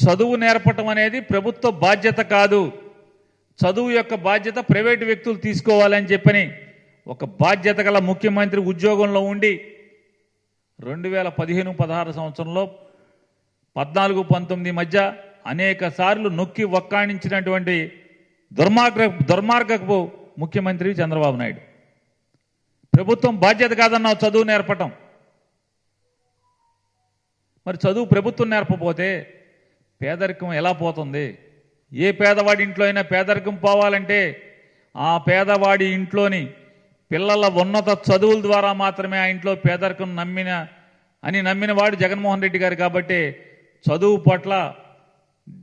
చదువు నేర్పటం అనేది ప్రభుత్వ బాధ్యత కాదు, చదువు యొక్క బాధ్యత ప్రైవేటు వ్యక్తులు తీసుకోవాలని చెప్పని ఒక బాధ్యత గల ముఖ్యమంత్రి ఉద్యోగంలో ఉండి 2015-16 సంవత్సరంలో 14-19 మధ్య అనేక సార్లు నొక్కి వక్కాణించినటువంటి దుర్మార్గపు ముఖ్యమంత్రి చంద్రబాబు నాయుడు. ప్రభుత్వం బాధ్యత కాదన్నావు చదువు నేర్పటం. మరి చదువు ప్రభుత్వం నేర్పపోతే పేదరికం ఎలా పోతుంది? ఏ పేదవాడి ఇంట్లో అయినా పేదరికం పోవాలంటే ఆ పేదవాడి ఇంట్లోని పిల్లల ఉన్నత చదువుల ద్వారా మాత్రమే ఆ ఇంట్లో పేదరికం నమ్మిన వాడు జగన్మోహన్ రెడ్డి గారు. కాబట్టి చదువు పట్ల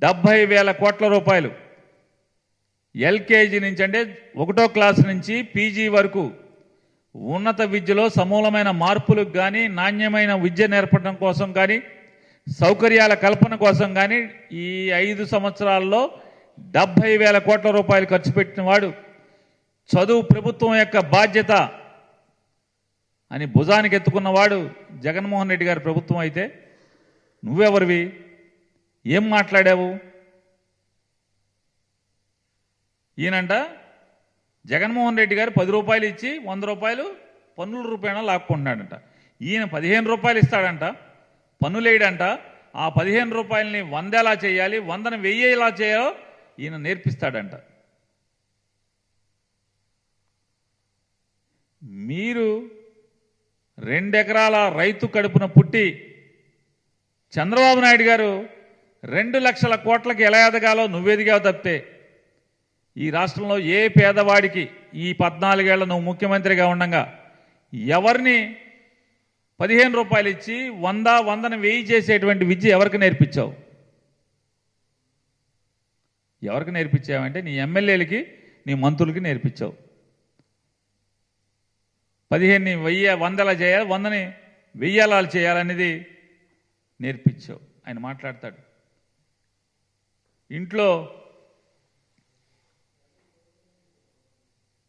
70,000 కోట్ల రూపాయలు ఎల్కేజీ నుంచి అంటే 1వ క్లాసు నుంచి పీజీ వరకు ఉన్నత విద్యలో సమూలమైన మార్పులకు కానీ, నాణ్యమైన విద్య నేర్పడం కోసం కానీ, సౌకర్యాల కల్పన కోసం కానీ ఈ 5 సంవత్సరాల్లో 70,000 కోట్ల రూపాయలు ఖర్చు పెట్టిన వాడు చదువు ప్రభుత్వం యొక్క బాధ్యత అని భుజానికి ఎత్తుకున్నవాడు జగన్మోహన్ రెడ్డి గారి ప్రభుత్వం అయితే నువ్వెవరివి? ఏం మాట్లాడావు? ఈయనంట జగన్మోహన్ రెడ్డి గారు 10 రూపాయలు ఇచ్చి 100 రూపాయలు పన్నుల రూపాయన లాక్కుంటున్నాడంట. ఈయన 15 రూపాయలు ఇస్తాడంట, పన్నులేయడంట. ఆ 15 రూపాయలని 100 ఎలా చేయాలి, 100ని 1000 ఎలా చేయాలో ఈయన నేర్పిస్తాడంట. మీరు 2 ఎకరాల రైతు కడుపున పుట్టి చంద్రబాబు నాయుడు గారు 2 లక్షల కోట్లకి ఎలా ఎదగాలో నువ్వెదిగావు తప్పితే ఈ రాష్ట్రంలో ఏ పేదవాడికి ఈ 14 ఏళ్ల నువ్వు ముఖ్యమంత్రిగా ఉండగా ఎవరిని 15 రూపాయలు ఇచ్చి 100ని 1000 చేసేటువంటి విద్య ఎవరికి నేర్పించావు? ఎవరికి నేర్పించావంటే నీ ఎమ్మెల్యేలకి, నీ మంత్రులకి నేర్పించావు. 15ని 100 ఎలా చేయాలి, 100ని 1000 ఎలా చేయాలనేది నేర్పించావు. ఆయన మాట్లాడతాడు. ఇంట్లో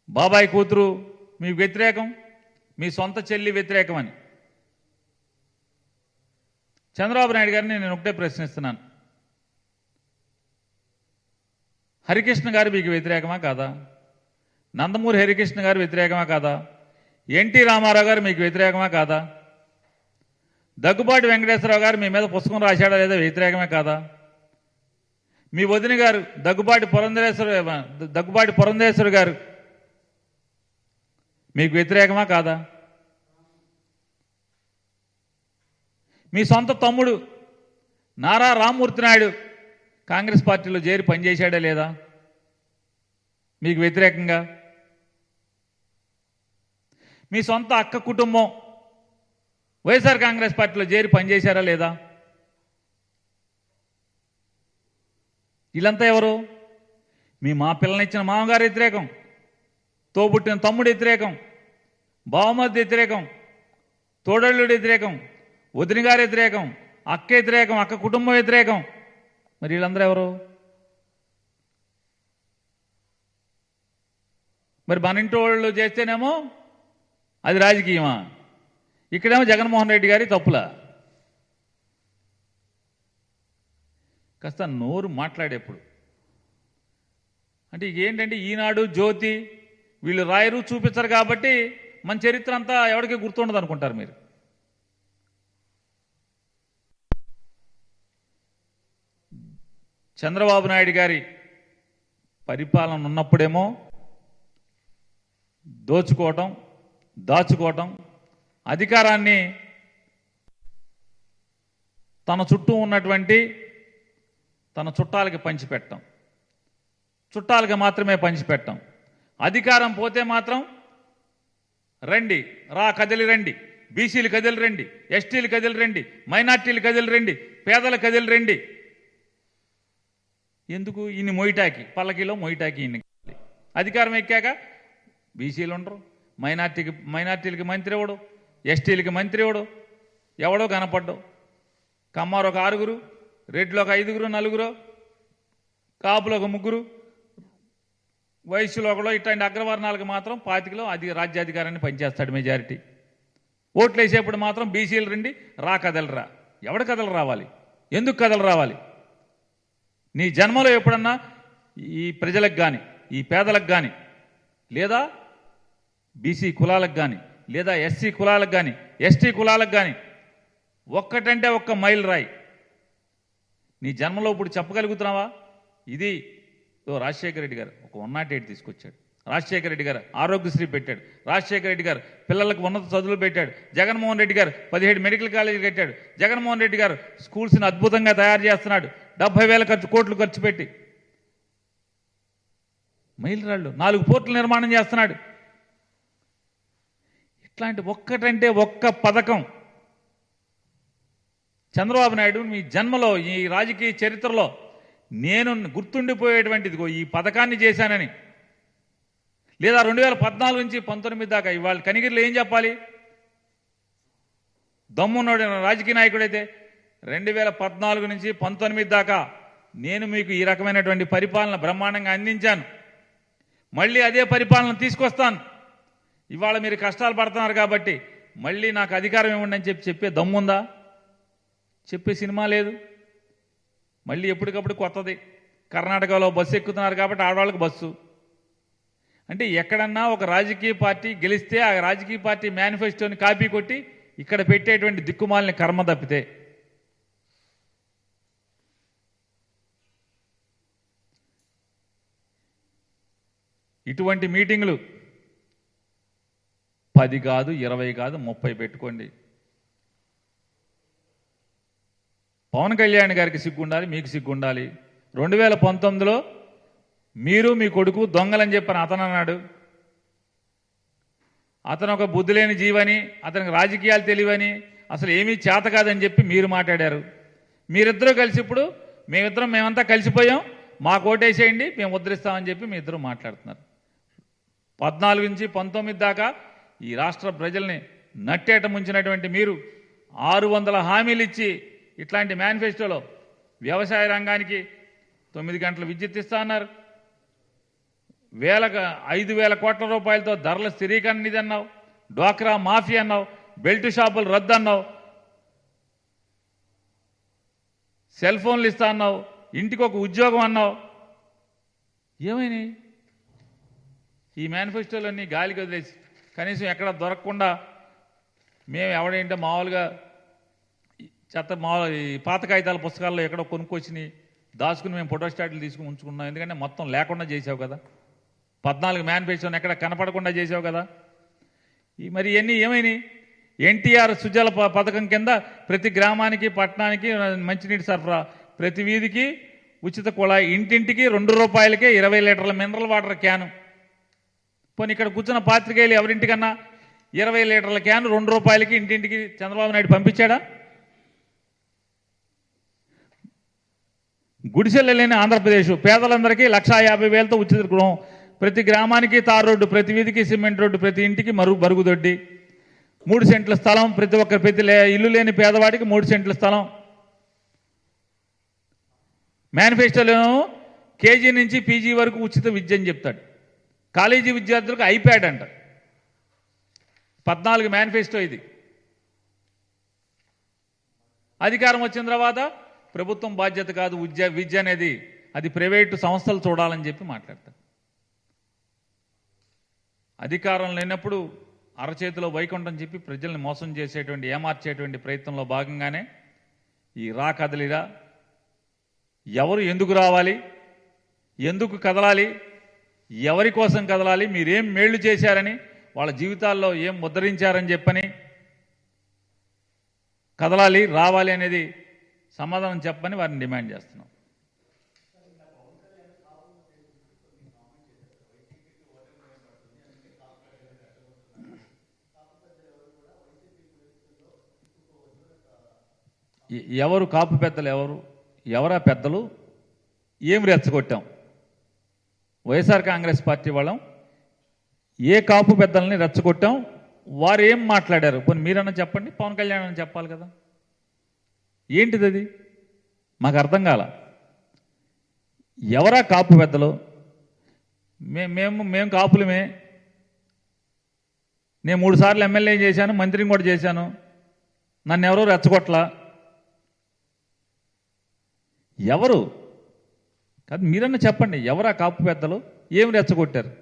బాబాయ్ కూతురు మీకు వ్యతిరేకం, మీ సొంత చెల్లి వ్యతిరేకం అని. చంద్రబాబు నాయుడు గారిని నేను ఒకటే ప్రశ్నిస్తున్నాను. హరికృష్ణ గారు మీకు వ్యతిరేకమా కాదా? నందమూరి హరికృష్ణ గారు వ్యతిరేకమా కాదా? ఎన్టీ రామారావు గారు మీకు వ్యతిరేకమా కాదా? దగ్గుబాటి వెంకటేశ్వరరావు గారు మీ మీద పుస్తకం రాశాడా లేదా వ్యతిరేకమే కాదా? మీ వదిన గారు దగ్గుబాటి పురంధేశ్వరి గారు మీకు వ్యతిరేకమా కాదా? మీ సొంత తమ్ముడు నారా రామ్మూర్తి నాయుడు కాంగ్రెస్ పార్టీలో చేరి పనిచేశాడా లేదా మీకు వ్యతిరేకంగా? మీ సొంత అక్క కుటుంబం వైఎస్ఆర్ కాంగ్రెస్ పార్టీలో చేరి పనిచేశారా లేదా? వీళ్ళంతా ఎవరు? మా పిల్లనిచ్చిన మామగారు వ్యతిరేకం, తోబుట్టిన తమ్ముడు వ్యతిరేకం, బావమద్ది వ్యతిరేకం, తోడళ్ళుడు వ్యతిరేకం, వదిన గారు వ్యతిరేకం, అక్క వ్యతిరేకం, అక్క కుటుంబం వ్యతిరేకం. మరి వీళ్ళందరూ ఎవరు? మరి మన ఇంటి వాళ్ళు చేస్తేనేమో అది రాజకీయమా? ఇక్కడేమో జగన్మోహన్ రెడ్డి గారి తప్పులా? కాస్త నోరు మాట్లాడేప్పుడు అంటే ఏంటంటే ఈనాడు, జ్యోతి వీళ్ళు రాయరు, చూపించరు కాబట్టి మన చరిత్ర అంతా ఎవరికి గుర్తుండదు అనుకుంటారు మీరు. చంద్రబాబు నాయుడు గారి పరిపాలన ఉన్నప్పుడేమో దోచుకోవటం, దాచుకోవటం, అధికారాన్ని తన చుట్టూ ఉన్నటువంటి తన చుట్టాలకి పంచిపెట్టడం, చుట్టాలకి మాత్రమే పంచిపెట్టడం. అధికారం పోతే మాత్రం రండి, కదిలి రండి, బీసీలు కదిలి రండి, ఎస్టీలు కదిలి రండి, మైనార్టీలు కదిలి రండి, పేదలు కదిలి రండి. ఎందుకు? ఇన్ని మొయిటాకి పల్లకిలో మొయిటాకి ఇన్ని. అధికారం ఎక్కాక బీసీలు ఉండరు, మైనార్టీలకి మంత్రి ఎవడు, ఎస్టీలకి మంత్రి ఎవడో కనపడ్డావు. కమ్మారు ఒక 6, రెడ్లు ఒక 5, 4, కాపులు ఒక 3, వయసులో ఒకడో. ఇట్లాంటి అగ్రవర్ణాలకు మాత్రం 25లో అది రాజ్యాధికారాన్ని పనిచేస్తాడు మెజారిటీ. ఓట్లు వేసేప్పుడు మాత్రం బీసీలు రండి, కదలరా. ఎవడు కదలు రావాలి? ఎందుకు కదలు రావాలి? నీ జన్మలో ఎప్పుడన్నా ఈ ప్రజలకు కానీ, ఈ పేదలకు కానీ, లేదా బీసీ కులాలకు కానీ, లేదా ఎస్సీ కులాలకు కానీ, ఎస్టీ కులాలకు కానీ ఒక్కటంటే ఒక్క మైల్ రాయి నీ జన్మలో ఇప్పుడు చెప్పగలుగుతున్నావా? ఇది రాజశేఖర రెడ్డి గారు ఒక 108 తీసుకొచ్చాడు. రాజశేఖర రెడ్డి గారు ఆరోగ్యశ్రీ పెట్టాడు. రాజశేఖర రెడ్డి గారు పిల్లలకు ఉన్నత చదువులు పెట్టాడు. జగన్మోహన్ రెడ్డి గారు 17 మెడికల్ కాలేజీలు కట్టాడు. జగన్మోహన్ రెడ్డి గారు స్కూల్స్ని అద్భుతంగా తయారు చేస్తున్నాడు. 70,000 కోట్లు ఖర్చు పెట్టి మైలురాళ్ళు 4 పోర్టులు నిర్మాణం చేస్తున్నాడు. ఇట్లాంటి ఒక్కటంటే ఒక్క పథకం చంద్రబాబు నాయుడు మీ జన్మలో ఈ రాజకీయ చరిత్రలో నేను గుర్తుండిపోయేటువంటిది ఈ పథకాన్ని చేశానని, లేదా 2014 నుంచి 19 దాకా ఇవాళ కనిగిరిలో ఏం చెప్పాలి? దమ్మున్నాడు రాజకీయ నాయకుడైతే 2014 నుంచి 19 దాకా నేను మీకు ఈ రకమైనటువంటి పరిపాలన బ్రహ్మాండంగా అందించాను, మళ్ళీ అదే పరిపాలన తీసుకొస్తాను. ఇవాళ మీరు కష్టాలు పడుతున్నారు కాబట్టి మళ్ళీ నాకు అధికారం ఇవ్వండి అని చెప్పే దమ్ముందా? చెప్పే సినిమా లేదు. మళ్ళీ ఎప్పటికప్పుడు కొత్తది. కర్ణాటకలో బస్సు ఎక్కుతున్నారు కాబట్టి ఆడవాళ్ళకి బస్సు. అంటే ఎక్కడన్నా ఒక రాజకీయ పార్టీ గెలిస్తే ఆ రాజకీయ పార్టీ మేనిఫెస్టోని కాపీ కొట్టి ఇక్కడ పెట్టేటువంటి దిక్కుమాలిన కర్మ తప్పితే ఇటువంటి మీటింగులు 10 కాదు, 20 కాదు, 30 పెట్టుకోండి. పవన్ కళ్యాణ్ గారికి సిగ్గుండాలి, మీకు సిగ్గుండాలి. 2019లో మీరు మీ కొడుకు దొంగలని చెప్పని అతను అన్నాడు. అతను ఒక బుద్ధి లేని జీవని, అతనికి రాజకీయాలు తెలియవని, అసలు ఏమీ చేత కాదని చెప్పి మీరు మాట్లాడారు. మీరిద్దరూ కలిసి ఇప్పుడు మేమంతా కలిసిపోయాం, మాకు ఓటేసేయండి, మేము ఉద్ధరిస్తామని చెప్పి మీ ఇద్దరు మాట్లాడుతున్నారు. 14 నుంచి 19 దాకా ఈ రాష్ట్ర ప్రజల్ని నట్టేట ముంచినటువంటి మీరు 600 హామీలు ఇచ్చి ఇట్లాంటి మేనిఫెస్టోలో వ్యవసాయ రంగానికి 9 గంటల విద్యుత్ ఇస్తా అన్నారు. 5,000 కోట్ల రూపాయలతో ధరల స్థిరీకరణ నిధి అన్నావు, డ్వాక్రా మాఫీ అన్నావు, బెల్ట్ షాపులు రద్దు అన్నావు, సెల్ ఫోన్లు ఇస్తా అన్నావు, ఇంటికి ఒక ఉద్యోగం అన్నావు. ఏమైనాయి ఈ మేనిఫెస్టోలన్నీ? గాలికి వదిలేసి కనీసం ఎక్కడ దొరకకుండా మేము ఎవడేంటే మామూలుగా ఈ పాత కాగితాల పుస్తకాల్లో ఎక్కడో కొనుక్కొచ్చి దాచుకుని మేము ఫోటోస్టాట్లు తీసుకుని ఉంచుకున్నాం. ఎందుకంటే మొత్తం లేకుండా చేసావు కదా. 14 మేనిఫెస్టోని ఎక్కడ కనపడకుండా చేసావు కదా. మరి ఇవన్నీ ఏమైనాయి? ఎన్టీఆర్ సుజల పథకం కింద ప్రతి గ్రామానికి, పట్టణానికి మంచినీటి సరఫరా, ప్రతి వీధికి ఉచిత కుళాయి, ఇంటింటికి 2 రూపాయలకే 20 లీటర్ల మినరల్ వాటర్ క్యాను. పోనీ ఇక్కడ కూర్చున్న పాత్రికేయులు ఎవరింటికన్నా 20 లీటర్ల క్యాను 2 రూపాయలకి ఇంటింటికి చంద్రబాబు నాయుడు పంపించాడా? గుడిసెలు లేని ఆంధ్రప్రదేశ్ పేదలందరికీ 1,50,000తో ఉచిత గృహం, ప్రతి గ్రామానికి తార్ రోడ్డు, ప్రతి వీధికి సిమెంట్ రోడ్డు, ప్రతి ఇంటికి మరుగుదొడ్డి, 3 సెంట్ల స్థలం, ప్రతి ఇల్లు లేని పేదవాడికి 3 సెంట్ల స్థలం. మేనిఫెస్టోలో కేజీ నుంచి పీజీ వరకు ఉచిత విద్య అని చెప్తాడు. కాలేజీ విద్యార్థులకు ఐప్యాడ్ అంట. 14 మేనిఫెస్టో ఇది. అధికారం వచ్చిన తర్వాత ప్రభుత్వం బాధ్యత కాదు విద్య అనేది, అది ప్రైవేటు సంస్థలు చూడాలని చెప్పి మాట్లాడతారు. అధికారం లేనప్పుడు అరచేతిలో వైకుంఠం చెప్పి ప్రజల్ని మోసం చేసేటువంటి, ఏమార్చేటువంటి ప్రయత్నంలో భాగంగానే ఈ కదలిరా, ఎవరు ఎందుకు రావాలి, ఎందుకు కదలాలి, ఎవరి కోసం కదలాలి, మీరేం మేళ్లు చేశారని, వాళ్ళ జీవితాల్లో ఏం ముద్రించారని చెప్పని కదలాలి, రావాలి అనేది సమాధానం చెప్పని వారిని డిమాండ్ చేస్తున్నాం. ఎవరు కాపు పెద్దలు? ఎవరా పెద్దలు? ఏం రెచ్చగొట్టాం? వైఎస్ఆర్ కాంగ్రెస్ పార్టీ వాళ్ళం ఏ కాపు పెద్దల్ని రెచ్చగొట్టాం? వారు ఏం మాట్లాడారు? పోనీ మీరన్నా చెప్పండి, పవన్ కళ్యాణ్ అని చెప్పాలి కదా. ఏంటిది అది? మాకు అర్థం కాల. ఎవరా కాపు పెద్దలు? మేము కాపులమే. నేను 3 సార్లు ఎమ్మెల్యే చేశాను, మంత్రిని కూడా చేశాను. నన్ను ఎవరో రెచ్చగొట్టలా. ఎవరు కాదు, మీరన్నా చెప్పండి, ఎవరా కాపు పెద్దలు, ఏమి రెచ్చగొట్టారు?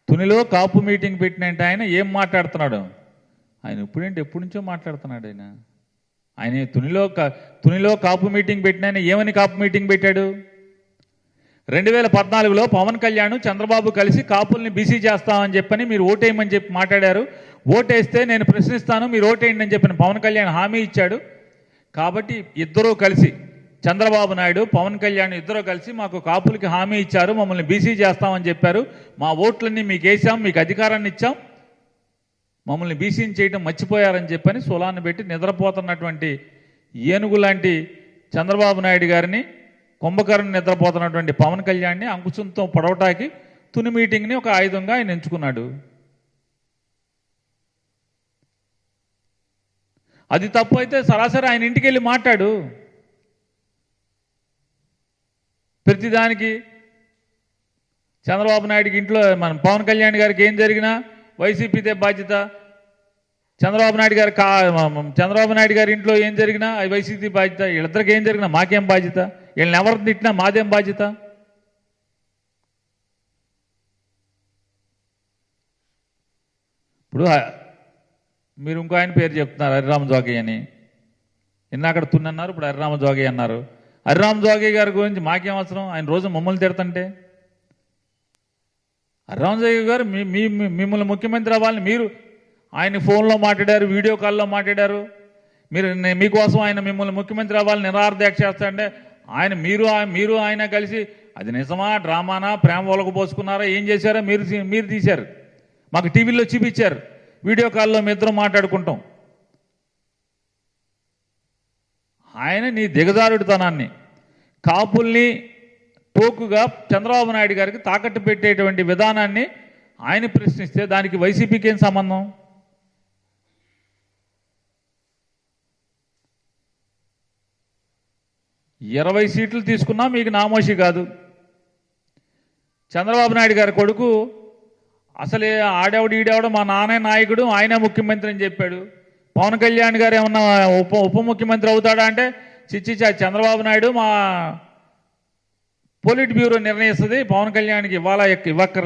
తునిలో కాపు మీటింగ్ పెట్టినంటే ఆయన ఏం మాట్లాడుతున్నాడు? ఆయన ఇప్పుడేంటి, ఎప్పటి నుంచో మాట్లాడుతున్నాడు ఆయన. ఆయన తునిలో కాపు మీటింగ్ పెట్టిన ఆయన ఏమని కాపు మీటింగ్ పెట్టాడు? 2014లో పవన్ కళ్యాణ్ చంద్రబాబు కలిసి కాపుల్ని బీసీ చేస్తామని చెప్పని మీరు ఓటేయమని చెప్పి మాట్లాడారు. ఓటేస్తే నేను ప్రశ్నిస్తాను, మీరు ఓటేయండి అని చెప్పిన పవన్ కళ్యాణ్ హామీ ఇచ్చాడు. కాబట్టి ఇద్దరూ కలిసి, చంద్రబాబు నాయుడు పవన్ కళ్యాణ్ ఇద్దరూ కలిసి మాకు కాపులకి హామీ ఇచ్చారు, మమ్మల్ని బీసీ చేస్తామని చెప్పారు, మా ఓట్లన్నీ మీకు వేసాం, మీకు అధికారాన్ని ఇచ్చాం, మమ్మల్ని బీసీని చేయడం మర్చిపోయారని చెప్పని సోలాన్ని పెట్టి నిద్రపోతున్నటువంటి ఏనుగు లాంటి చంద్రబాబు నాయుడు గారిని, కుంభకర్ణ నిద్రపోతున్నటువంటి పవన్ కళ్యాణ్ని అంకుశంతో పొడవటానికి తుని మీటింగ్ని ఒక ఆయుధంగా ఆయన ఎంచుకున్నాడు. అది తప్పు అయితే సరాసరి ఆయన ఇంటికి వెళ్ళి మాట్లాడు. ప్రతిదానికి చంద్రబాబు నాయుడికి ఇంట్లో, మన పవన్ కళ్యాణ్ గారికి ఏం జరిగినా వైసీపీదే బాధ్యత, చంద్రబాబు నాయుడు గారి ఇంట్లో ఏం జరిగినా అది వైసీపీ బాధ్యత, వీళ్ళిద్దరికి ఏం జరిగినా మాకేం బాధ్యత, వీళ్ళని ఎవరిని తిట్టినా మాదేం బాధ్యత? ఇప్పుడు మీరు ఇంకో ఆయన పేరు చెప్తున్నారు, హరిరామ జోగి అని. అక్కడ తున్నన్నారు, ఇప్పుడు హరిరామ జోగి అన్నారు. హరిరామ జోగి గారి గురించి మాకేం అవసరం? ఆయన రోజు మమ్మల్ని తిడతంటే. హరిరామ జోగి గారు మిమ్మల్ని ముఖ్యమంత్రి అవ్వాలని మీరు ఆయన ఫోన్లో మాట్లాడారు, వీడియో కాల్లో మాట్లాడారు. మీకోసం ఆయన మిమ్మల్ని ముఖ్యమంత్రి అవ్వాలని నిరాహారదీక్ష చేస్తాడంటే ఆయన మీరు ఆయన కలిసి అది నిజమా, డ్రామానా, ప్రేమ ఒలక పోసుకున్నారా, ఏం చేశారో మీరు తీశారు, మాకు టీవీలో చూపించారు, వీడియో కాల్లో మీ ఇద్దరం మాట్లాడుకుంటాం. ఆయన నీ దిగజారుడుతనాన్ని, కాపుల్ని టోకుగా చంద్రబాబు నాయుడు గారికి తాకట్టు పెట్టేటువంటి విధానాన్ని ఆయన ప్రశ్నిస్తే దానికి వైసీపీకి ఏం సంబంధం? ఇరవై సీట్లు తీసుకున్నా మీకు నామోషి కాదు. చంద్రబాబు నాయుడు గారి కొడుకు అసలే ఈడెవడు మా నాన్న నాయకుడు, ఆయనే ముఖ్యమంత్రి అని చెప్పాడు. పవన్ కళ్యాణ్ గారు ఏమన్నా ఉప ముఖ్యమంత్రి అవుతాడా అంటే చంద్రబాబు నాయుడు మా పోలిట్ బ్యూరో నిర్ణయిస్తుంది, పవన్ కళ్యాణ్కి ఇవ్వక్కర్లేదు.